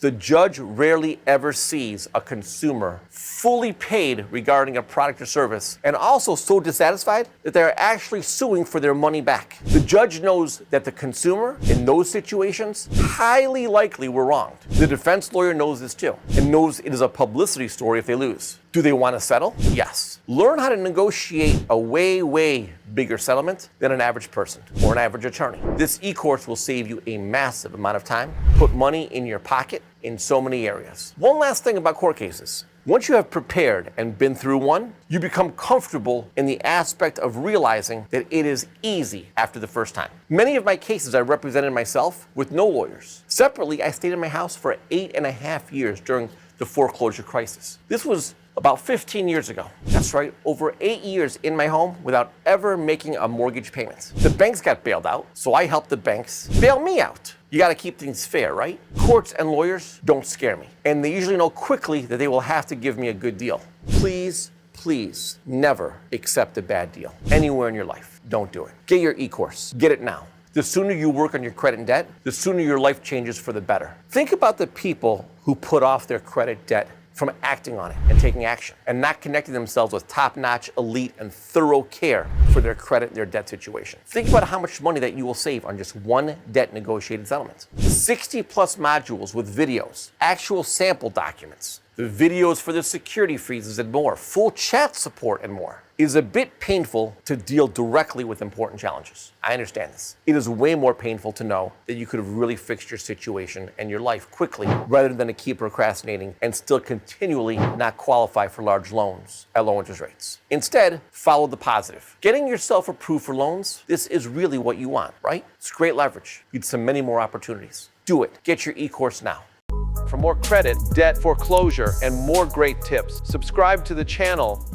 The judge rarely ever sees a consumer fully paid regarding a product or service and also so dissatisfied that they're actually suing for their money back. The judge knows that the consumer in those situations highly likely were wronged. The defense lawyer knows this too and knows it is a publicity story if they lose. Do they want to settle? Yes. Learn how to negotiate a way bigger settlement than an average person or an average attorney. This e-course will save you a massive amount of time, put money in your pocket in so many areas. One last thing about court cases. Once you have prepared and been through one, you become comfortable in the aspect of realizing that it is easy after the first time. Many of my cases I represented myself with no lawyers. Separately, I stayed in my house for 8.5 years during the foreclosure crisis. This was about 15 years ago. That's right, over 8 years in my home without ever making a mortgage payment. The banks got bailed out, so I helped the banks bail me out. You gotta keep things fair, right? Courts and lawyers don't scare me, and they usually know quickly that they will have to give me a good deal. Please never accept a bad deal anywhere in your life. Don't do it. Get your e-course. Get it now. The sooner you work on your credit and debt, the sooner your life changes for the better. Think about the people who put off their credit debt from acting on it and taking action and not connecting themselves with top-notch, elite, and thorough care for their credit and their debt situation. Think about how much money that you will save on just one debt negotiated settlement. 60 plus modules with videos, actual sample documents, the videos for the security freezes and more, full chat support and more. It is a bit painful to deal directly with important challenges. I understand this. It is way more painful to know that you could have really fixed your situation and your life quickly rather than to keep procrastinating and still continually not qualify for large loans at low interest rates. Instead, follow the positive. Getting yourself approved for loans, this is really what you want, right? It's great leverage. You'd see many more opportunities. Do it. Get your e-course now. For more credit, debt, foreclosure, and more great tips, subscribe to the channel